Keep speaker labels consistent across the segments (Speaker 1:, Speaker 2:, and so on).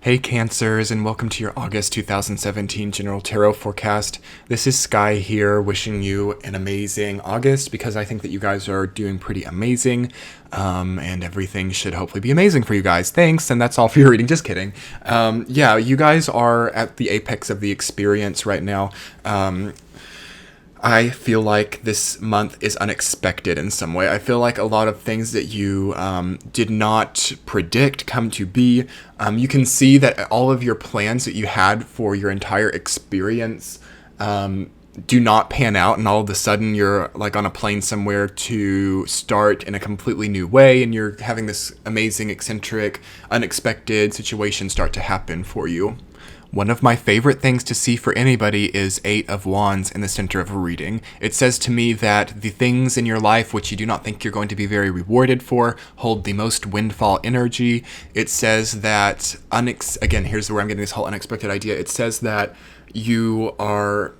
Speaker 1: Hey Cancers, and welcome to your August 2017 General Tarot Forecast. This is Sky here, wishing you an amazing August because I think that you guys are doing pretty amazing, and everything should hopefully be amazing for you guys. Thanks, and that's all for your reading. Just kidding. Yeah, you guys are at the apex of the experience right now. I feel like this month is unexpected in some way. I feel like a lot of things that you did not predict come to be. You can see that all of your plans that you had for your entire experience do not pan out, and all of a sudden you're like on a plane somewhere to start in a completely new way, and you're having this amazing, eccentric, unexpected situation start to happen for you. One of my favorite things to see for anybody is Eight of Wands in the center of a reading. It says to me that the things in your life which you do not think you're going to be very rewarded for hold the most windfall energy. It says that, again, here's where I'm getting this whole unexpected idea. It says that you are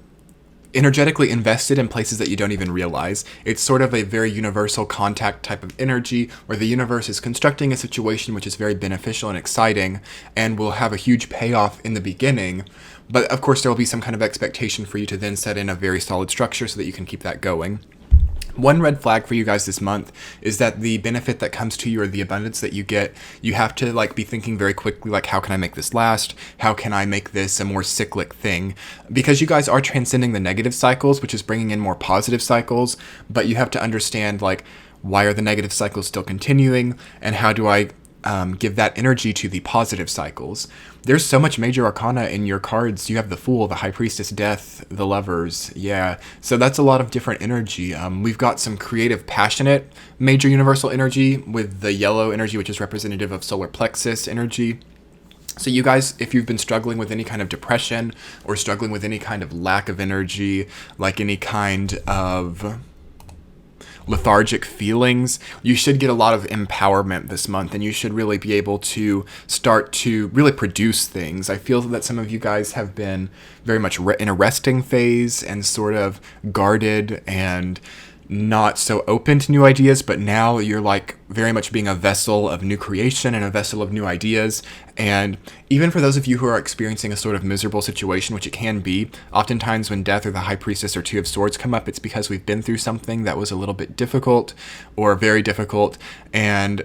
Speaker 1: energetically invested in places that you don't even realize. It's sort of a very universal contact type of energy where the universe is constructing a situation which is very beneficial and exciting and will have a huge payoff in the beginning. But of course, there will be some kind of expectation for you to then set in a very solid structure so that you can keep that going. One red flag for you guys this month is that the benefit that comes to you or the abundance that you get, you have to be thinking very quickly, how can I make this last? How can I make this a more cyclic thing? Because you guys are transcending the negative cycles, which is bringing in more positive cycles, but you have to understand, why are the negative cycles still continuing? And how do I give that energy to the positive cycles? There's so much major arcana in your cards. You have the Fool, the High Priestess, Death, the Lovers. Yeah, so that's a lot of different energy. We've got some creative, passionate major universal energy with the yellow energy, which is representative of solar plexus energy. So you guys, if you've been struggling with any kind of depression or struggling with any kind of lack of energy, like any kind of lethargic feelings, you should get a lot of empowerment this month, and you should really be able to start to really produce things. I feel that some of you guys have been very much in a resting phase and sort of guarded and not so open to new ideas, but now you're very much being a vessel of new creation and a vessel of new ideas. And even for those of you who are experiencing a sort of miserable situation, which it can be, oftentimes when Death or the High Priestess or Two of Swords come up, it's because we've been through something that was a little bit difficult or very difficult, and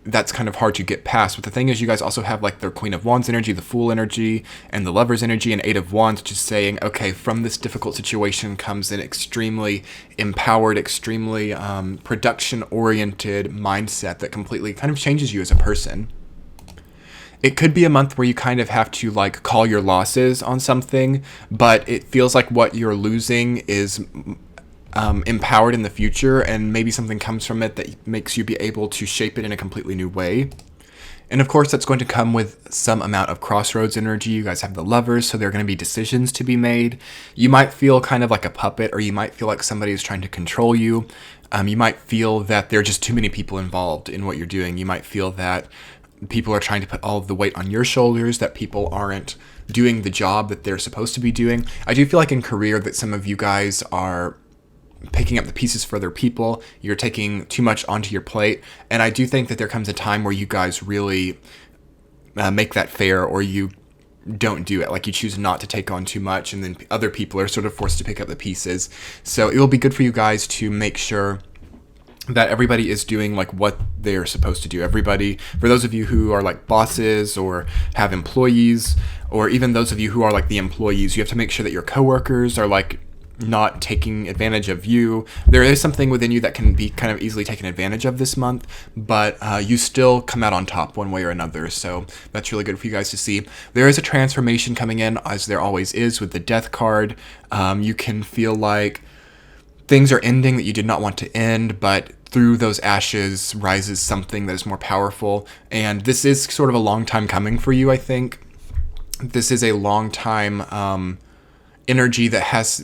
Speaker 1: that's kind of hard to get past. But the thing is, you guys also have their Queen of Wands energy, the Fool energy, and the Lover's energy, and Eight of Wands, just saying, okay, from this difficult situation comes an extremely empowered, extremely production-oriented mindset that completely kind of changes you as a person. It could be a month where you kind of have to call your losses on something, but it feels like what you're losing is empowered in the future, and maybe something comes from it that makes you be able to shape it in a completely new way. And of course, that's going to come with some amount of crossroads energy. You guys have the Lovers, so there are going to be decisions to be made. You might feel kind of like a puppet, or you might feel like somebody is trying to control you. You might feel that there are just too many people involved in what you're doing. You might feel that people are trying to put all of the weight on your shoulders, that people aren't doing the job that they're supposed to be doing. I do feel like in career that some of you guys are picking up the pieces for other people. You're taking too much onto your plate. And I do think that there comes a time where you guys really make that fair, or you don't do it. You choose not to take on too much, and then other people are sort of forced to pick up the pieces. So it will be good for you guys to make sure that everybody is doing what they're supposed to do. Everybody, for those of you who are bosses or have employees, or even those of you who are the employees, you have to make sure that your coworkers are not taking advantage of you. There is something within you that can be kind of easily taken advantage of this month, but you still come out on top one way or another. So that's really good for you guys to see. There is a transformation coming in, as there always is with the Death card. You can feel like things are ending that you did not want to end, but through those ashes rises something that is more powerful. And this is sort of a long time coming for you, I think. This is a long time energy that has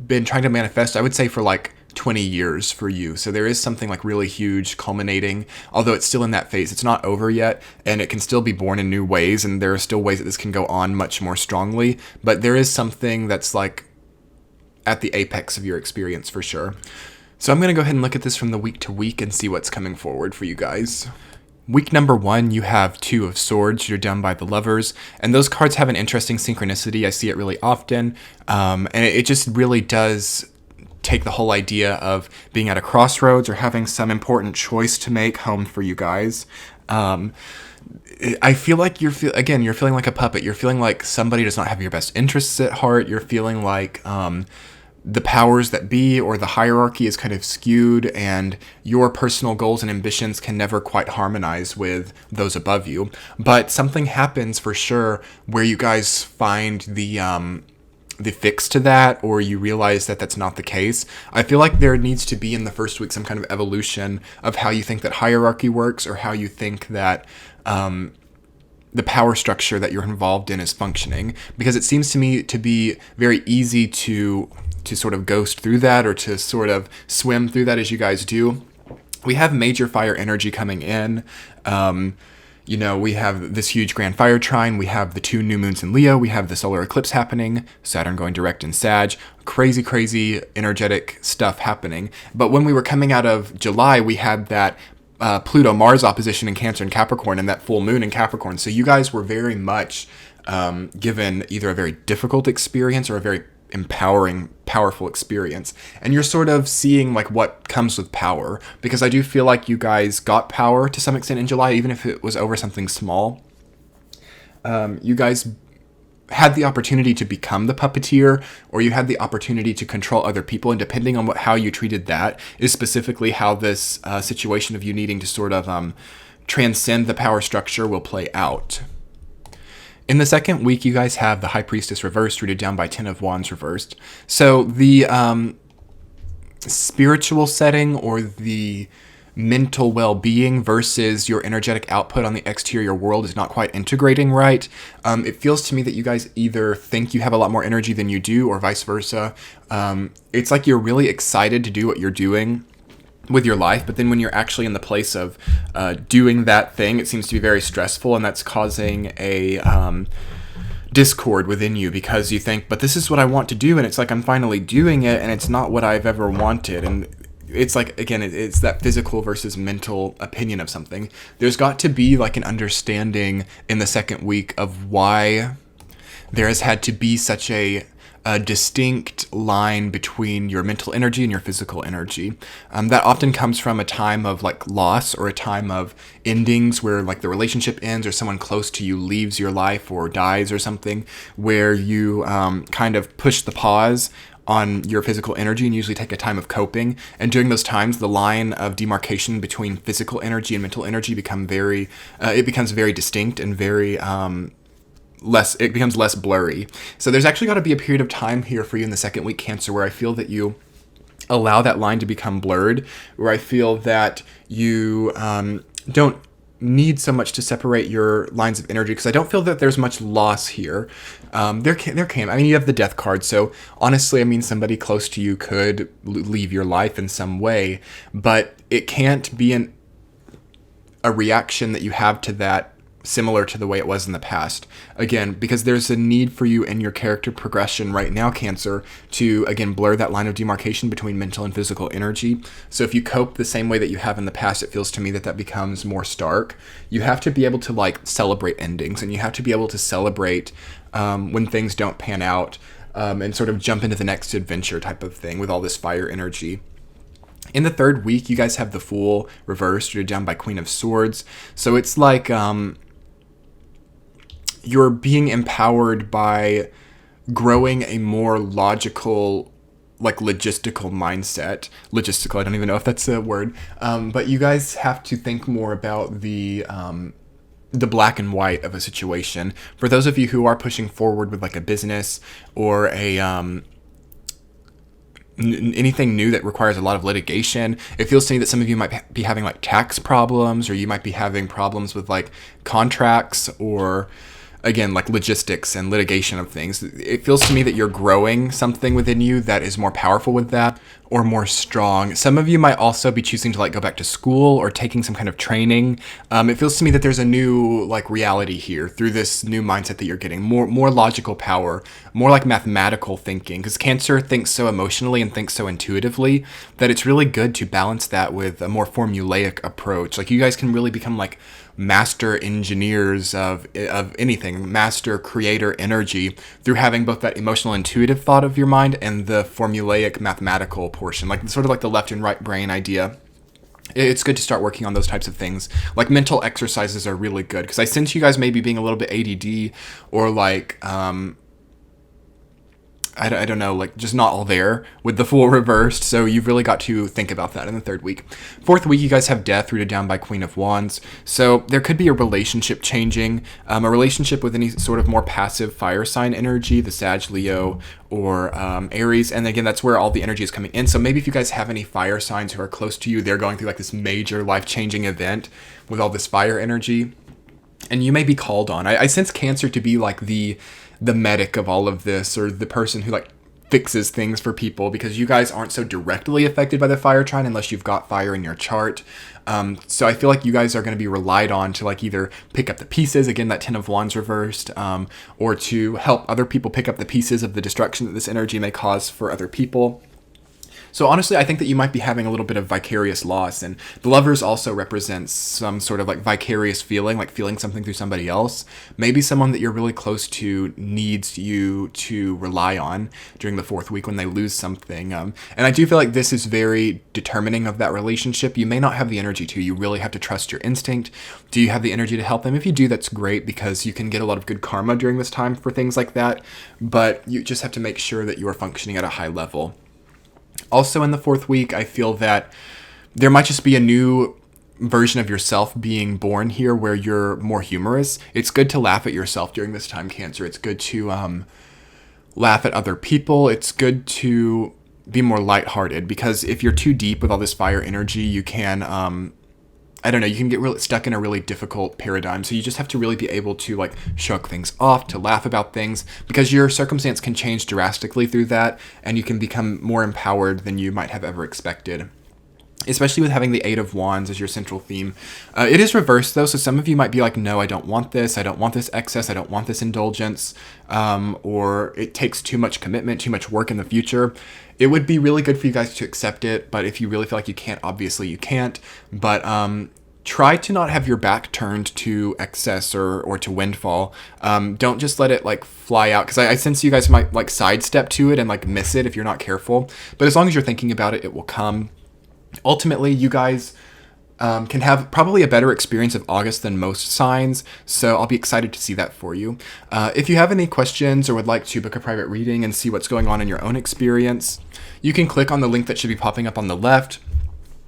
Speaker 1: been trying to manifest, I would say, for 20 years for you. So there is something really huge culminating, although it's still in that phase. It's not over yet, and it can still be born in new ways, and there are still ways that this can go on much more strongly. But there is something that's at the apex of your experience for sure. So I'm going to go ahead and look at this from the week to week and see what's coming forward for you guys. Week number 1, you have Two of Swords. You're done by the Lovers. And those cards have an interesting synchronicity. I see it really often. And it just really does take the whole idea of being at a crossroads or having some important choice to make home for you guys. I feel like you're feeling like a puppet. You're feeling like somebody does not have your best interests at heart. You're feeling like the powers that be or the hierarchy is kind of skewed, and your personal goals and ambitions can never quite harmonize with those above you. But something happens for sure where you guys find the fix to that, or you realize that that's not the case. I feel like there needs to be in the first week some kind of evolution of how you think that hierarchy works, or how you think that the power structure that you're involved in is functioning, because it seems to me to be very easy to sort of ghost through that, or to sort of swim through that as you guys do. We have major fire energy coming in. We have this huge grand fire trine. We have the 2 new moons in Leo. We have the solar eclipse happening. Saturn going direct in Sag. Crazy, crazy energetic stuff happening. But when we were coming out of July, we had that Pluto-Mars opposition in Cancer and Capricorn, and that full moon in Capricorn. So you guys were very much given either a very difficult experience or a very empowering, powerful experience. And you're sort of seeing like what comes with power, because I do feel like you guys got power to some extent in July, even if it was over something small. You guys had the opportunity to become the puppeteer, or you had the opportunity to control other people, and depending on how you treated that is specifically how this situation of you needing to sort of transcend the power structure will play out. In the second week, you guys have the High Priestess reversed, rooted down by 10 of Wands reversed. So the spiritual setting, or the mental well-being versus your energetic output on the exterior world is not quite integrating right. It feels to me that you guys either think you have a lot more energy than you do, or vice versa. It's like you're really excited to do what you're doing with your life, but then when you're actually in the place of doing that thing, it seems to be very stressful, and that's causing a discord within you, because you think, but this is what I want to do, and it's like I'm finally doing it, and it's not what I've ever wanted. And it's like, again, it's that physical versus mental opinion of something. There's got to be like an understanding in the second week of why there has had to be such a distinct line between your mental energy and your physical energy. That often comes from a time of like loss, or a time of endings where like the relationship ends, or someone close to you leaves your life or dies or something, where you kind of push the pause on your physical energy and usually take a time of coping. And during those times, the line of demarcation between physical energy and mental energy becomes very distinct and very it becomes less blurry. So there's actually got to be a period of time here for you in the second week, Cancer, where I feel that you allow that line to become blurred, where I feel that you don't need so much to separate your lines of energy, because I don't feel that there's much loss here. There can. I mean, you have the Death card, so honestly, I mean, somebody close to you could leave your life in some way, but it can't be a reaction that you have to that similar to the way it was in the past. Again, because there's a need for you in your character progression right now, Cancer, to, again, blur that line of demarcation between mental and physical energy. So if you cope the same way that you have in the past, it feels to me that that becomes more stark. You have to be able to, like, celebrate endings, and you have to be able to celebrate when things don't pan out, and sort of jump into the next adventure type of thing with all this fire energy. In the third week, you guys have the Fool reversed. You're down by Queen of Swords. So it's like you're being empowered by growing a more logical, like logistical mindset. Logistical, I don't even know if that's a word. But you guys have to think more about the black and white of a situation. For those of you who are pushing forward with like a business or a anything new that requires a lot of litigation, it feels to me that some of you might be having like tax problems, or you might be having problems with like contracts, or again, like logistics and litigation of things. It feels to me that you're growing something within you that is more powerful with that, or more strong. Some of you might also be choosing to like go back to school or taking some kind of training. It feels to me that there's a new like reality here through this new mindset that you're getting, more logical power, more like mathematical thinking, because Cancer thinks so emotionally and thinks so intuitively that it's really good to balance that with a more formulaic approach. Like you guys can really become like master engineers of anything, master creator energy through having both that emotional intuitive thought of your mind and the formulaic mathematical portion, like sort of like the left and right brain idea. It's good to start working on those types of things. Like mental exercises are really good, because I sense you guys maybe being a little bit ADD, or like I don't know, like just not all there with the Fool reversed. So you've really got to think about that in the third week. Fourth week, you guys have Death rooted down by Queen of Wands. So there could be a relationship changing, a relationship with any sort of more passive fire sign energy, the Sag, Leo, or Aries. And again, that's where all the energy is coming in. So maybe if you guys have any fire signs who are close to you, they're going through like this major life-changing event with all this fire energy, and you may be called on. I sense Cancer to be like the medic of all of this, or the person who like fixes things for people, because you guys aren't so directly affected by the fire trine unless you've got fire in your chart. So I feel like you guys are going to be relied on to like either pick up the pieces, again that 10 of Wands reversed, or to help other people pick up the pieces of the destruction that this energy may cause for other people. So honestly, I think that you might be having a little bit of vicarious loss, and the Lovers also represents some sort of like vicarious feeling, like feeling something through somebody else. Maybe someone that you're really close to needs you to rely on during the fourth week when they lose something. And I do feel like this is very determining of that relationship. You may not have the energy to. You really have to trust your instinct. Do you have the energy to help them? If you do, that's great, because you can get a lot of good karma during this time for things like that. But you just have to make sure that you are functioning at a high level. Also in the fourth week, I feel that there might just be a new version of yourself being born here where you're more humorous. It's good to laugh at yourself during this time, Cancer. It's good to laugh at other people. It's good to be more lighthearted, because if you're too deep with all this fire energy, you can you can get really stuck in a really difficult paradigm. So you just have to really be able to like shrug things off, to laugh about things, because your circumstance can change drastically through that, and you can become more empowered than you might have ever expected. Especially with having the 8 of Wands as your central theme. It is reversed though, so some of you might be like, no, I don't want this excess, I don't want this indulgence, or it takes too much commitment, too much work in the future. It would be really good for you guys to accept it, but if you really feel like you can't, obviously you can't. But try to not have your back turned to excess or to windfall. Don't just let it like fly out, because I sense you guys might like sidestep to it and like miss it if you're not careful. But as long as you're thinking about it, it will come. Ultimately, you guys can have probably a better experience of August than most signs, so I'll be excited to see that for you. If you have any questions or would like to book a private reading and see what's going on in your own experience, you can click on the link that should be popping up on the left.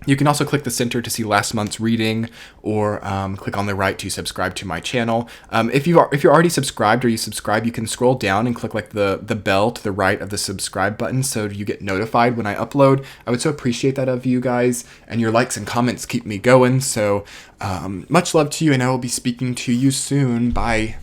Speaker 1: You can also click the center to see last month's reading, or click on the right to subscribe to my channel. If you're already subscribed, or you subscribe, you can scroll down and click like the bell to the right of the subscribe button, so you get notified when I upload. I would so appreciate that of you guys, and your likes and comments keep me going. So much love to you, and I will be speaking to you soon. Bye.